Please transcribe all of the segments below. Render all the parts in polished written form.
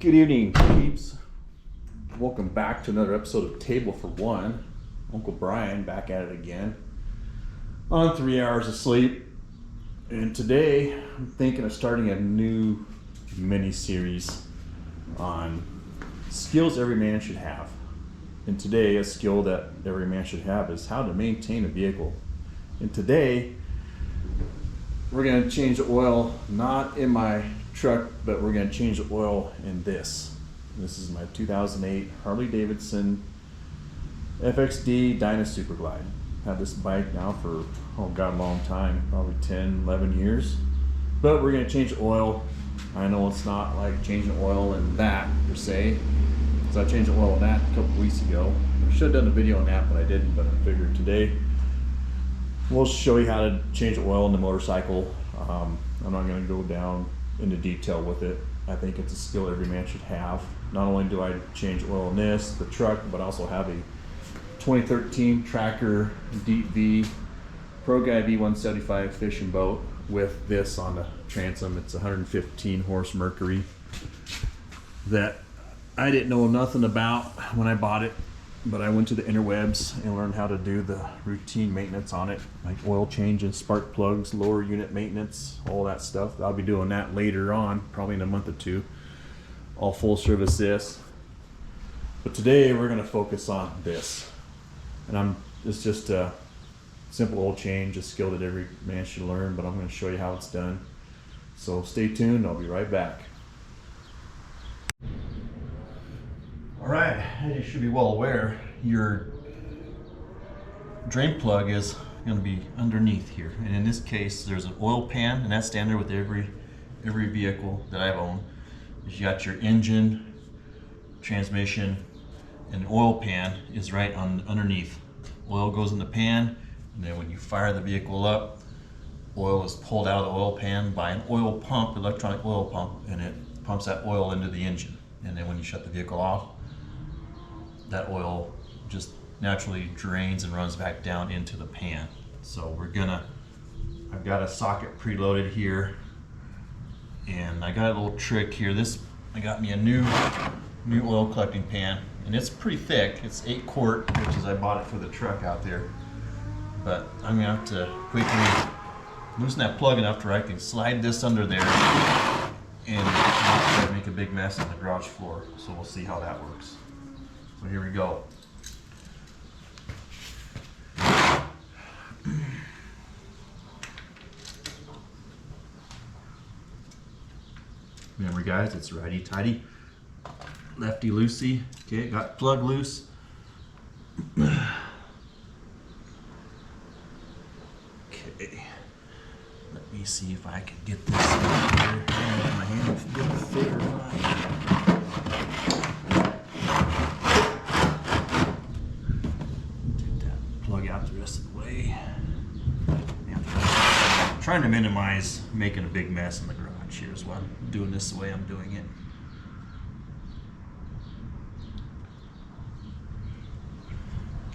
Good evening, peeps. Welcome back to another episode of Table for One. Uncle Brian back at it again on 3 hours of sleep. And today I'm thinking of starting a new mini series on skills every man should have. And today, a skill that every man should have is how to maintain a vehicle. And today, we're going to change the oil, not in my truck, but we're going to change the oil in this. This is my 2008 Harley Davidson FXD Dyna Super Glide. Had this bike now for, a long time, probably 10, 11 years. But we're going to change the oil. I know it's not like changing oil in that per se. So I changed the oil in that a couple weeks ago. I should have done a video on that, but I didn't. But I figured today we'll show you how to change the oil in the motorcycle. I'm not going to go down into detail with it. I think it's a skill every man should have. Not only do I change oil in this, the truck, but I also have a 2013 Tracker Deep V Pro Guy V175 fishing boat with this on the transom. It's 115 horse Mercury that I didn't know nothing about when I bought it, but I went to the interwebs and learned how to do the routine maintenance on it, like oil changes, spark plugs, lower unit maintenance, all that stuff. I'll be doing that later on, probably in a month or two. I'll full service this. But today we're gonna focus on this. And it's just a simple oil change, a skill that every man should learn, but I'm gonna show you how it's done. So stay tuned, I'll be right back. All right, as you should be well aware, your drain plug is going to be underneath here. And in this case, there's an oil pan, and that's standard with every vehicle that I've owned. You got your engine, transmission, and the oil pan is right underneath. Oil goes in the pan, and then when you fire the vehicle up, oil is pulled out of the oil pan by an oil pump, electronic oil pump, and it pumps that oil into the engine. And then when you shut the vehicle off, that oil just naturally drains and runs back down into the pan. So I've got a socket preloaded here, and I got a little trick here. I got me a new oil collecting pan, and it's pretty thick. It's 8 quart, which is I bought it for the truck out there. But I'm gonna have to quickly loosen that plug enough to where I can slide this under there and not make a big mess on the garage floor. So we'll see how that works. So here we go. Remember guys, it's righty tighty, lefty loosey. Okay, got plug loose. Okay, let me see if I can get this in here. My hand will get the fit or not. Out the rest of the way. I'm trying to minimize making a big mess in the garage here is why I'm doing this the way I'm doing it.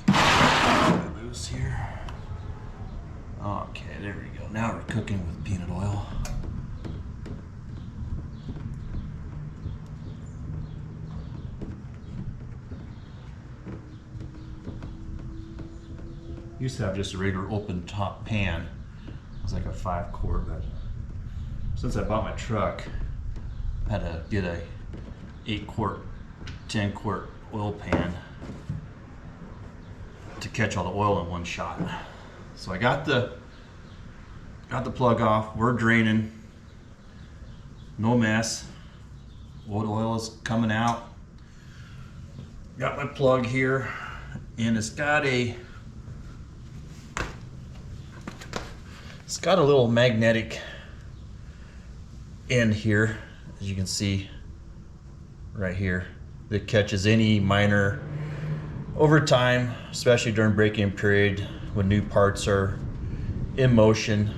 Okay, loose here. Okay, there we go. Now we're cooking with peanut oil. Used to have just a regular open top pan. It was like a 5 quart, but since I bought my truck, I had to get a 8 quart, 10 quart oil pan to catch all the oil in one shot. So I got the plug off. We're draining. No mess. Oil is coming out. Got my plug here, and it's got a little magnetic end here, as you can see right here, that catches any minor over time, especially during break-in period when new parts are in motion.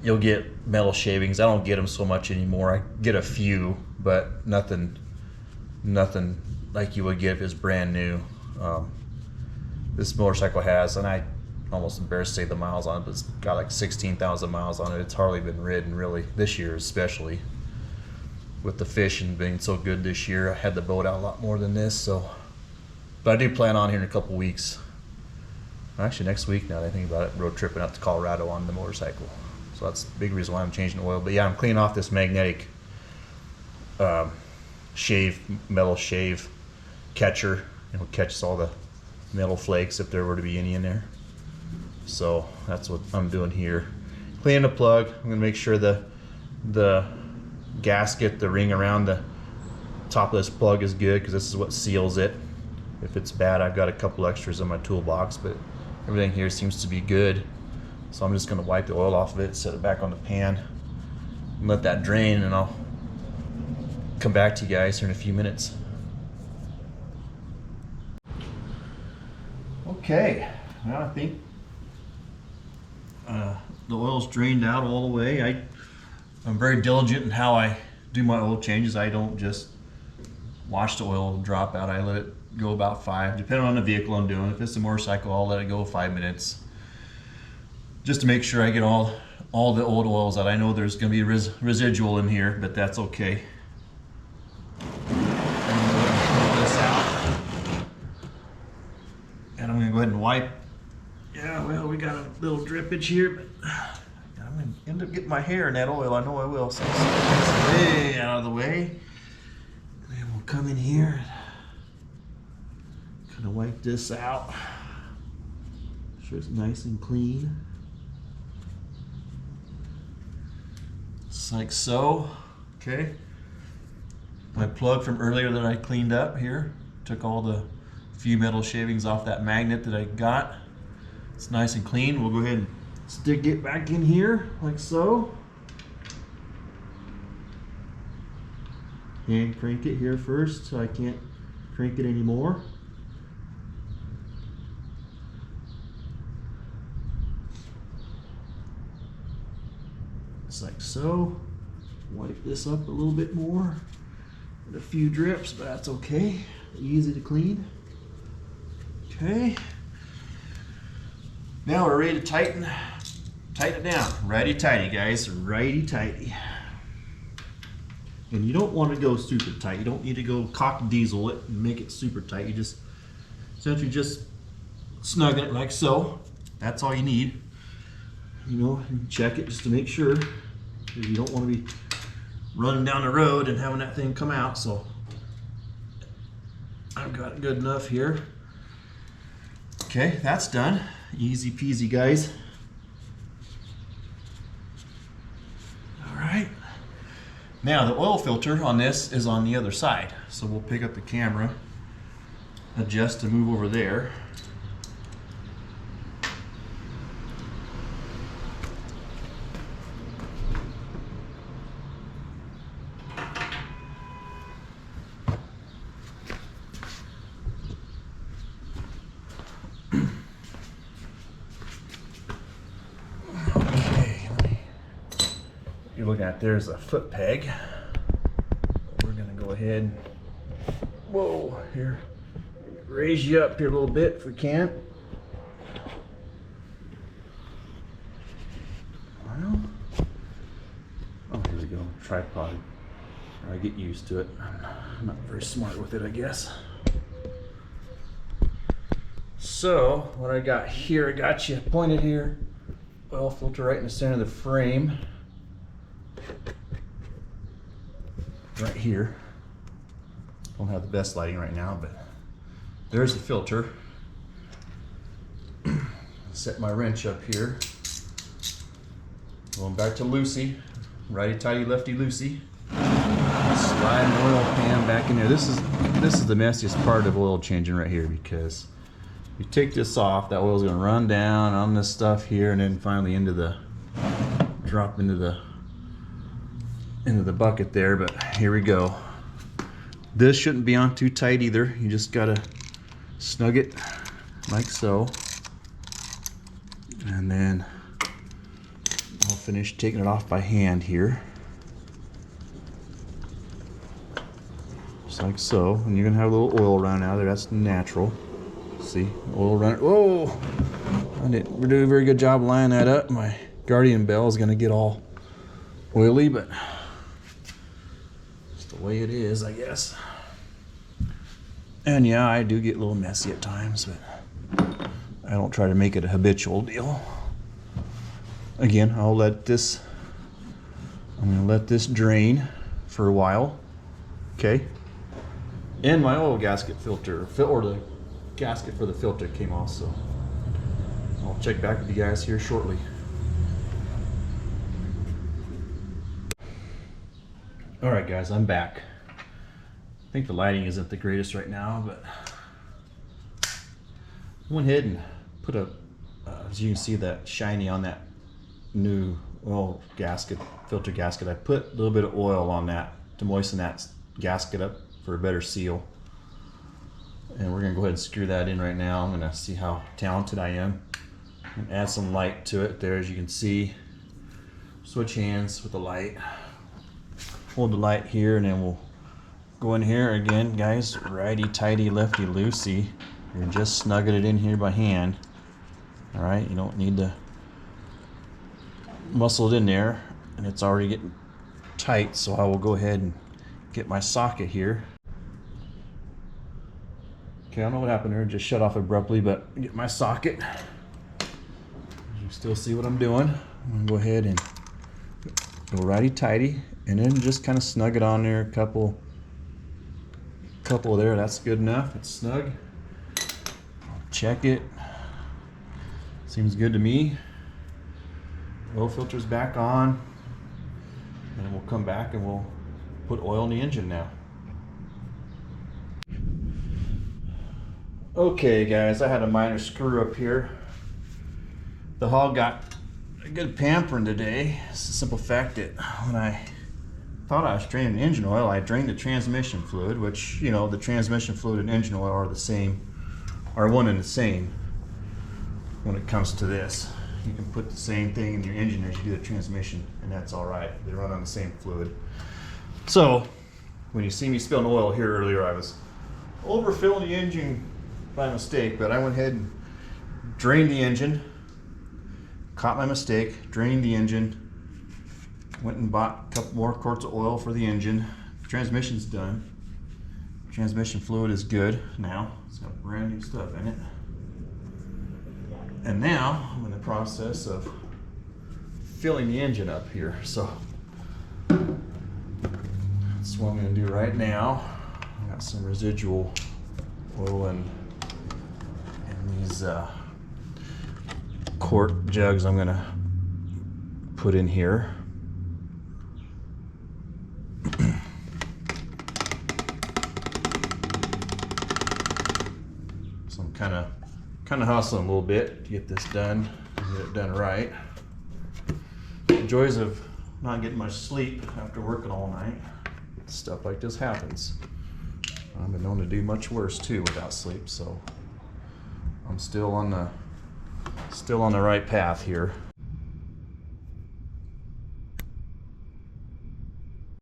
You'll get metal shavings. I don't get them so much anymore. I get a few, but nothing like you would get if it's brand new. This motorcycle has, and I almost embarrassed to say the miles on it, but it's got like 16,000 miles on it. It's hardly been ridden really this year especially. with the fishing being so good this year. I had the boat out a lot more than this, so. But I do plan on here in a couple weeks. Actually, next week, now that I think about it, road tripping up to Colorado on the motorcycle. So that's the big reason why I'm changing the oil. But yeah, I'm cleaning off this magnetic metal shave catcher. And it catches all the metal flakes if there were to be any in there. So that's what I'm doing here. Cleaning the plug. I'm gonna make sure the gasket, the ring around the top of this plug is good, because this is what seals it. If it's bad, I've got a couple extras in my toolbox, but everything here seems to be good. So I'm just gonna wipe the oil off of it, set it back on the pan, and let that drain, and I'll come back to you guys here in a few minutes. Okay, well, I think the oil's drained out all the way. I'm very diligent in how I do my oil changes. I don't just watch the oil drop out. I let it go about 5, depending on the vehicle I'm doing. If it's a motorcycle, I'll let it go 5 minutes, just to make sure I get all the old oils out. I know there's going to be residual in here, but that's okay. And I'm going to go ahead and wipe. Yeah, well, we got a little drippage here, but I'm going to end up getting my hair in that oil. I know I will. So it's way out of the way. And then we'll come in here and kind of wipe this out. Make sure it's nice and clean. Just like so. Okay. My plug from earlier that I cleaned up here. Took all the few metal shavings off that magnet that I got. It's nice and clean. We'll go ahead and stick it back in here like so. And crank it here first so I can't crank it anymore. Just like so. Wipe this up a little bit more. With a few drips, but that's okay. Easy to clean. Okay. Now we're ready to tighten it down. Righty-tighty, guys. Righty-tighty. And you don't want to go super tight. You don't need to go cock diesel it and make it super tight. You just essentially just snug it like so. That's all you need. You know, and check it just to make sure. You don't want to be running down the road and having that thing come out. So I've got it good enough here. Okay, that's done. Easy peasy, guys. All right. Now the oil filter on this is on the other side. So we'll pick up the camera, adjust to move over there. You're looking at, there's a foot peg. We're gonna go ahead, whoa, here, raise you up here a little bit if we can. Well, oh, here we go, tripod. I get used to it. I'm not very smart with it, I guess. So, what I got here, I got you pointed here. Oil filter right in the center of the frame. Right here. Don't have the best lighting right now, but there's the filter. Set my wrench up here. Going back to Lucy. Righty-tighty, lefty-loosey. Slide an oil pan back in there. This is the messiest part of oil changing right here, because you take this off, that oil's gonna run down on this stuff here, and then finally drop into the bucket there. But here we go. This shouldn't be on too tight either. You just gotta snug it like so, and then I'll finish taking it off by hand here, just like so. And you're gonna have a little oil run out of there. That's natural. See, oil run. Whoa! I didn't do a very good job lining that up. My Guardian bell is gonna get all oily, but the way it is, I guess. And yeah, I do get a little messy at times, but I don't try to make it a habitual deal. Again, I'm gonna let this drain for a while, okay? And my oil gasket filter, or the gasket for the filter came off, so I'll check back with you guys here shortly. All right, guys, I'm back. I think the lighting isn't the greatest right now, but I went ahead and put as you can see, that shiny on that new oil gasket, filter gasket. I put a little bit of oil on that to moisten that gasket up for a better seal. And we're gonna go ahead and screw that in right now. I'm gonna see how talented I am and add some light to it there. As you can see, switch hands with the light. Hold the light here, and then we'll go in here again, guys. Righty tighty, lefty loosey. You're just snugging it in here by hand. All right, you don't need to muscle it in there, and it's already getting tight. So I will go ahead and get my socket here. Okay, I don't know what happened there. It just shut off abruptly, but get my socket. You still see what I'm doing. I'm gonna go ahead and go righty tighty, and then just kind of snug it on there. A couple there. That's good enough. It's snug. I'll check it. Seems good to me. Oil filter's back on, and then we'll come back and we'll put oil in the engine now. Okay, guys, I had a minor screw up here. The hog got a good pampering today. It's the simple fact that when I thought I was draining the engine oil, I drained the transmission fluid, which, you know, the transmission fluid and engine oil are the same, are one and the same when it comes to this. You can put the same thing in your engine as you do the transmission, and that's all right. They run on the same fluid. So when you see me spilling oil here earlier, I was overfilling the engine by mistake, but I went ahead and drained the engine, caught my mistake, drained the engine, went and bought a couple more quarts of oil for the engine. The transmission's done. Transmission fluid is good now. It's got brand new stuff in it. And now I'm in the process of filling the engine up here. So that's what I'm going to do right now. I got some residual oil in these quart jugs I'm going to put in here. So I'm kind of hustling a little bit to get this done and get it done right. The joys of not getting much sleep after working all night. Stuff like this happens. I've been known to do much worse too without sleep, so I'm still on the right path here.